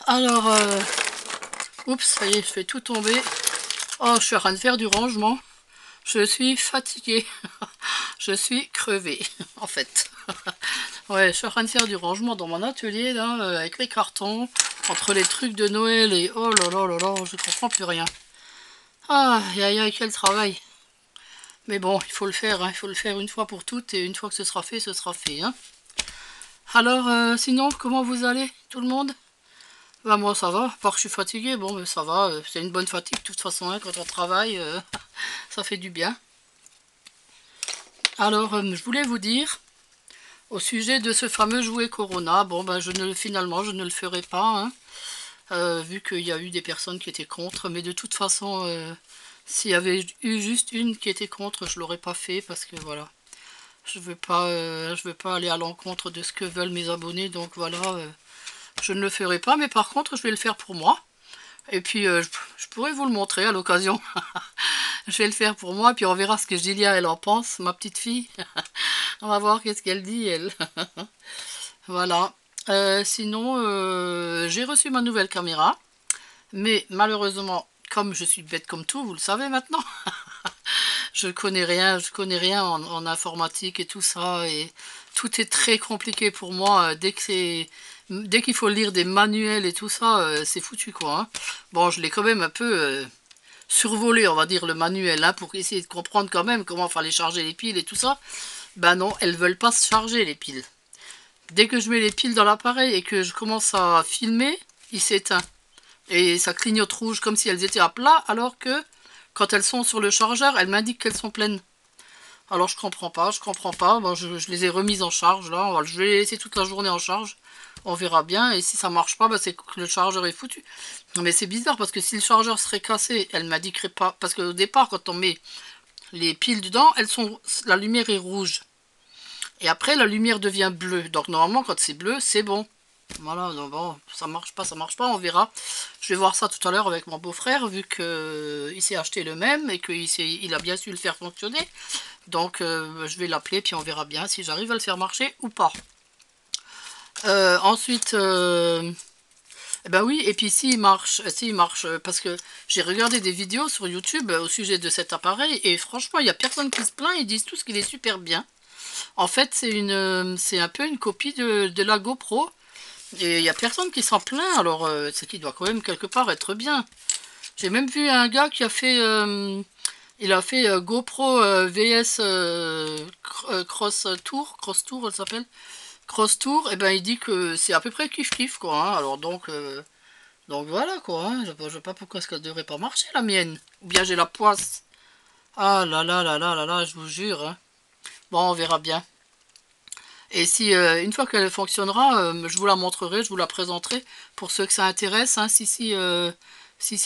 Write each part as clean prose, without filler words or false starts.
Alors, oups, ça y est, je fais tout tomber. Oh, je suis en train de faire du rangement. Je suis fatiguée. Je suis crevée, en fait. Ouais, je suis en train de faire du rangement dans mon atelier, là, avec les cartons, entre les trucs de Noël et... Oh là là là là, je comprends plus rien. Ah, aïe aïe aïe, quel travail. Mais bon, il faut le faire, hein, il faut le faire une fois pour toutes, et une fois que ce sera fait, hein. Alors, sinon, comment vous allez, tout le monde? Bah moi ça va, à part que je suis fatiguée, bon mais ça va, c'est une bonne fatigue de toute façon, hein, quand on travaille, ça fait du bien. Alors, je voulais vous dire, au sujet de ce fameux jouet Corona, bon ben finalement je ne le ferai pas, hein, vu qu'il y a eu des personnes qui étaient contre, mais de toute façon, s'il y avait eu juste une qui était contre, je l'aurais pas fait, parce que voilà, je veux pas aller à l'encontre de ce que veulent mes abonnés, donc voilà, je ne le ferai pas, mais par contre je vais le faire pour moi. Et puis, je pourrais vous le montrer à l'occasion. Je vais le faire pour moi, puis on verra ce que Julia, elle en pense, ma petite fille. On va voir qu'est-ce qu'elle dit, elle. Voilà. Sinon, j'ai reçu ma nouvelle caméra. Mais malheureusement, comme je suis bête comme tout, vous le savez maintenant, je connais rien en informatique et tout ça. Et tout est très compliqué pour moi. Dès qu'il faut lire des manuels et tout ça, c'est foutu, quoi, hein. Bon, je l'ai quand même un peu survolé, on va dire, le manuel, hein, pour essayer de comprendre quand même comment fallait charger les piles et tout ça. Ben non, elles veulent pas se charger, les piles. Dès que je mets les piles dans l'appareil et que je commence à filmer, il s'éteint. Et ça clignote rouge comme si elles étaient à plat, alors que quand elles sont sur le chargeur, elles m'indiquent qu'elles sont pleines. Alors je comprends pas. Bon, je les ai remises en charge là. Je vais les laisser toute la journée en charge. On verra bien. Et si ça marche pas, bah, c'est que le chargeur est foutu. Mais c'est bizarre parce que si le chargeur serait cassé, elle m'indiquerait pas. Parce qu'au départ, quand on met les piles dedans, la lumière est rouge. Et après, la lumière devient bleue. Donc normalement, quand c'est bleu, c'est bon. Voilà, donc bon, ça marche pas, on verra. Je vais voir ça tout à l'heure avec mon beau-frère, vu qu'il s'est acheté le même et qu'il a bien su le faire fonctionner. Donc je vais l'appeler, puis on verra bien si j'arrive à le faire marcher ou pas. Ensuite, ben oui, et puis s'il marche, parce que j'ai regardé des vidéos sur YouTube au sujet de cet appareil, et franchement, il n'y a personne qui se plaint, ils disent tous qu'il est super bien. En fait, c'est un peu une copie de la GoPro, et il n'y a personne qui s'en plaint, alors c'est qu'il doit quand même quelque part être bien. J'ai même vu un gars qui a fait, il a fait GoPro VS Cross Tour, elle s'appelle Cross Tour, et ben il dit que c'est à peu près kiff quoi, hein. Alors donc voilà quoi, hein. Je sais pas pourquoi est-ce qu'elle devrait pas marcher la mienne. Ou bien j'ai la poisse. Ah là là là là là là, je vous jure, hein. Bon, on verra bien. Et si une fois qu'elle fonctionnera, je vous la montrerai, je vous la présenterai pour ceux que ça intéresse, hein. Si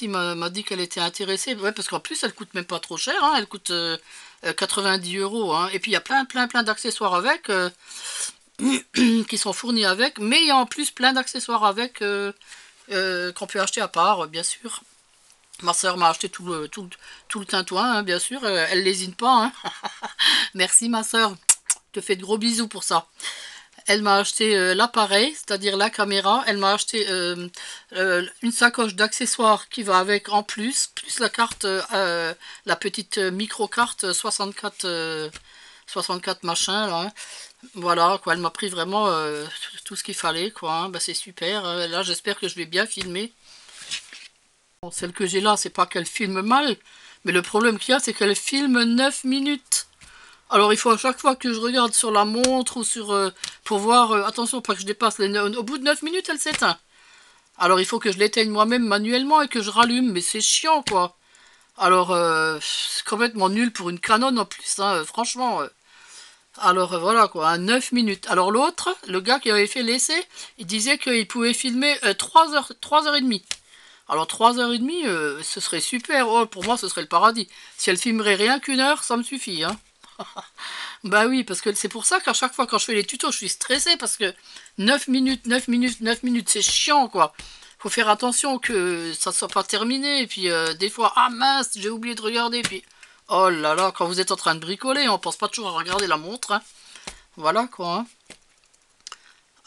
m'a dit qu'elle était intéressée, ouais, parce qu'en plus elle coûte même pas trop cher, hein. Elle coûte 90 €, hein. Et puis il y a plein d'accessoires avec, qui sont fournis avec, mais il y a en plus plein d'accessoires avec, qu'on peut acheter à part, bien sûr. Ma soeur m'a acheté tout le tintouin, hein, bien sûr, elle lésine pas, hein. Merci ma soeur, je te fais de gros bisous pour ça. Elle m'a acheté l'appareil, c'est-à-dire la caméra. Elle m'a acheté une sacoche d'accessoires qui va avec en plus la carte, la petite micro-carte 64 machin, là, hein. Voilà, quoi, elle m'a pris vraiment tout ce qu'il fallait, quoi, hein. Bah, c'est super. Là, j'espère que je vais bien filmer. Bon, celle que j'ai là, c'est pas qu'elle filme mal, mais le problème qu'il y a, c'est qu'elle filme 9 minutes. Alors il faut à chaque fois que je regarde sur la montre ou pour voir, attention pas que je dépasse au bout de 9 minutes elle s'éteint. Alors il faut que je l'éteigne moi-même manuellement et que je rallume, mais c'est chiant quoi. Alors c'est complètement nul pour une Canon en plus, hein, franchement. Alors voilà quoi, hein, 9 minutes. Alors l'autre, le gars qui avait fait l'essai, il disait qu'il pouvait filmer 3 heures et demie. Alors 3 heures et demie, ce serait super, oh, pour moi ce serait le paradis. Si elle filmerait rien qu'une heure, ça me suffit, hein. Bah oui, parce que c'est pour ça qu'à chaque fois quand je fais les tutos, je suis stressée parce que 9 minutes, 9 minutes, 9 minutes, c'est chiant quoi. Faut faire attention que ça soit pas terminé, et puis des fois, ah mince, j'ai oublié de regarder, puis oh là là, quand vous êtes en train de bricoler, on pense pas toujours à regarder la montre, hein. Voilà quoi, hein.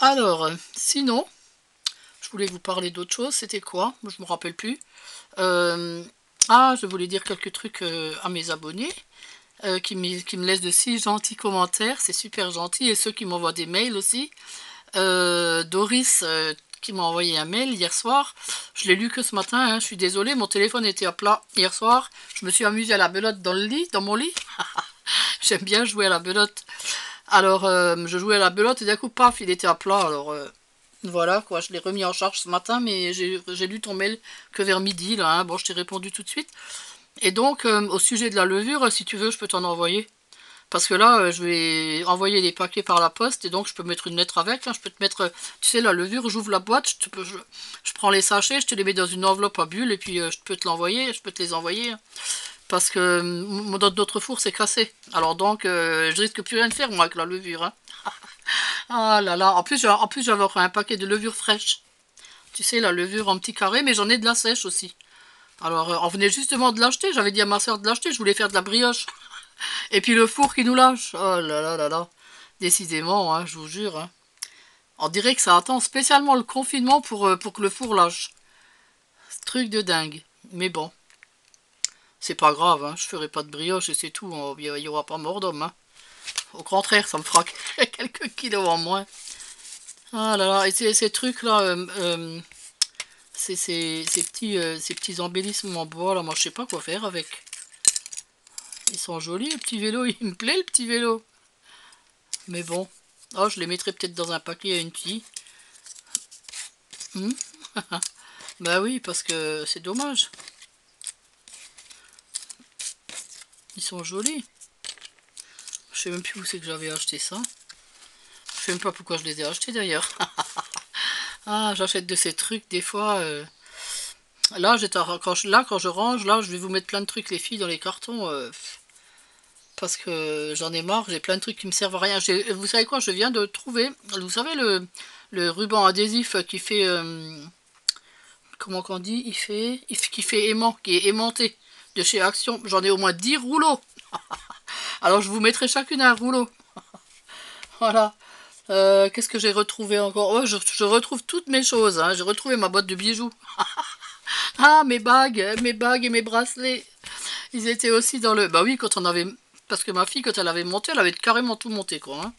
Alors, sinon, voulais vous parler d'autre chose. C'était quoi? Je me rappelle plus. Ah, je voulais dire quelques trucs à mes abonnés qui me laissent de si gentils commentaires. C'est super gentil. Et ceux qui m'envoient des mails aussi. Doris qui m'a envoyé un mail hier soir. Je l'ai lu que ce matin. Hein. Je suis désolée, mon téléphone était à plat hier soir. Je me suis amusée à la belote dans le lit, dans mon lit. J'aime bien jouer à la belote. Alors, je jouais à la belote et d'un coup, paf, il était à plat. Alors, voilà, quoi, je l'ai remis en charge ce matin, mais j'ai lu ton mail que vers midi, là. Hein. Bon, je t'ai répondu tout de suite. Et donc, au sujet de la levure, si tu veux, je peux t'en envoyer. Parce que là, je vais envoyer des paquets par la poste et donc je peux mettre une lettre avec. Hein. Je peux te mettre, tu sais, la levure, j'ouvre la boîte, je prends les sachets, je te les mets dans une enveloppe à bulles et puis je peux te l'envoyer, je peux te les envoyer. Hein. Parce que notre four s'est cassé. Alors donc, je risque plus rien de faire, moi, avec la levure. Hein. Ah là là, en plus j'avais un paquet de levure fraîche. Tu sais, la levure en petits carrés, mais j'en ai de la sèche aussi. Alors, on venait justement de l'acheter, j'avais dit à ma soeur de l'acheter, je voulais faire de la brioche. Et puis le four qui nous lâche. Oh là là là là. Décidément, hein, je vous jure. Hein. On dirait que ça attend spécialement le confinement pour que le four lâche. Truc de dingue. Mais bon, c'est pas grave, hein, je ferai pas de brioche et c'est tout. Il y aura pas mort d'homme. Hein. Au contraire, ça me fera quelques kilos en moins. Ah là là, et ces trucs-là, ces petits embellissements en bois, là, moi je sais pas quoi faire avec. Ils sont jolis, le petit vélo, il me plaît le petit vélo. Mais bon, oh, je les mettrai peut-être dans un paquet à une fille. Bah oui, parce que c'est dommage. Ils sont jolis. Je sais même plus où c'est que j'avais acheté ça. Je sais même pas pourquoi je les ai achetés d'ailleurs. Ah, j'achète de ces trucs des fois. Là, quand je range, là, je vais vous mettre plein de trucs les filles dans les cartons. Parce que j'en ai marre, j'ai plein de trucs qui me servent à rien. Vous savez quoi, je viens de trouver, vous savez le ruban adhésif qui fait, comment qu'on dit, qui fait aimant, qui est aimanté de chez Action. J'en ai au moins 10 rouleaux. Alors je vous mettrai chacune un rouleau. Voilà. Qu'est-ce que j'ai retrouvé encore? Oh, je retrouve toutes mes choses. Hein. J'ai retrouvé ma boîte de bijoux. Ah, mes bagues et mes bracelets. Ils étaient aussi dans le... Bah oui, quand on avait... Parce que ma fille, quand elle avait monté, elle avait carrément tout monté, quoi. Hein.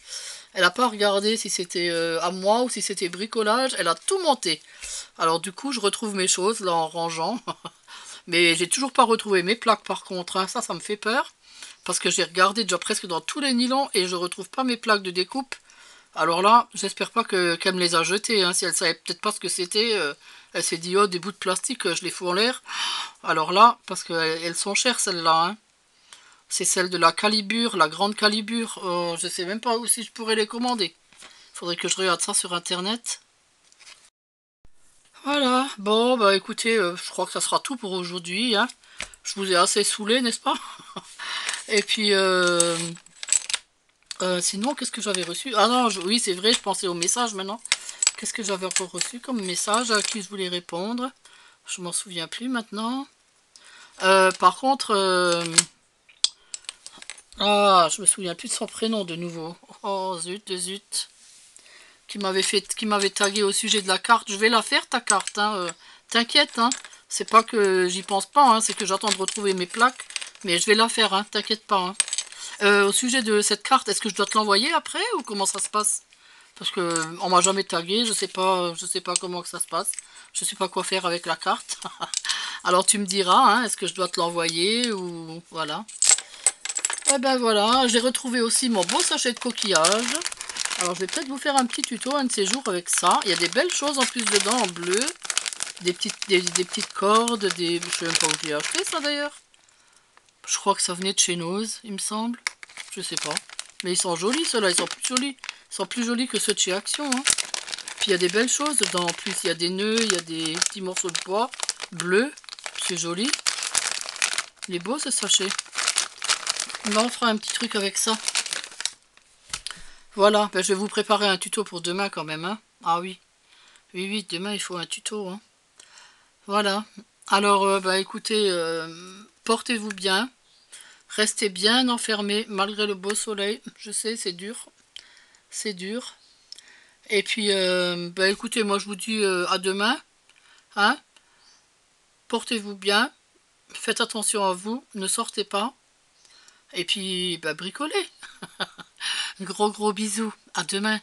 Elle n'a pas regardé si c'était à moi ou si c'était bricolage. Elle a tout monté. Alors du coup, je retrouve mes choses, là, en rangeant. Mais j'ai toujours pas retrouvé mes plaques, par contre. Hein. Ça me fait peur. Parce que j'ai regardé déjà presque dans tous les nylons et je retrouve pas mes plaques de découpe. Alors là, j'espère pas qu'elle me les a jetées. Hein. Si elle savait peut-être pas ce que c'était, elle s'est dit, oh, des bouts de plastique, je les fous en l'air. Alors là, parce qu'elles sont chères, celles-là. Hein. C'est celle de la calibre, la grande calibre. Oh, je sais même pas où si je pourrais les commander. Faudrait que je regarde ça sur internet. Voilà. Bon, bah écoutez, je crois que ça sera tout pour aujourd'hui. Hein. Je vous ai assez saoulé, n'est-ce pas? Et puis, sinon, qu'est-ce que j'avais reçu? Ah non, oui, c'est vrai, je pensais au message maintenant. Qu'est-ce que j'avais encore reçu comme message à qui je voulais répondre? Je m'en souviens plus maintenant. Par contre, ah, je me souviens plus de son prénom de nouveau. Oh, zut, zut. Qui m'avait tagué au sujet de la carte. Je vais la faire, ta carte. Hein. T'inquiète, hein. C'est pas que j'y pense pas, hein. C'est que j'attends de retrouver mes plaques. Mais je vais la faire, hein. T'inquiète pas. Hein. Au sujet de cette carte, est-ce que je dois te l'envoyer après ou comment ça se passe? Parce que on m'a jamais tagué, je sais pas comment que ça se passe. Je sais pas quoi faire avec la carte. Alors tu me diras, hein, est-ce que je dois te l'envoyer ou voilà. Et ben voilà, j'ai retrouvé aussi mon beau sachet de coquillage. Alors je vais peut-être vous faire un petit tuto un de ces jours avec ça. Il y a des belles choses en plus dedans en bleu. Des petites cordes, je sais même pas où j'ai acheté ça d'ailleurs. Je crois que ça venait de chez Nose, il me semble. Je sais pas. Mais ils sont jolis ceux-là, ils sont plus jolis. Ils sont plus jolis que ceux de chez Action. Hein. Puis il y a des belles choses dedans. En plus, il y a des nœuds, il y a des petits morceaux de bois bleus. C'est joli. Il est beau ce sachet. Là, on fera un petit truc avec ça. Voilà, ben, je vais vous préparer un tuto pour demain quand même. Hein. Ah oui. Oui, oui, demain il faut un tuto. Hein. Voilà. Alors, bah, écoutez, portez-vous bien. Restez bien enfermés malgré le beau soleil. Je sais, c'est dur. C'est dur. Et puis, bah écoutez, moi je vous dis à demain, hein. Portez-vous bien, faites attention à vous, ne sortez pas. Et puis, bah bricolez. Gros bisous, à demain.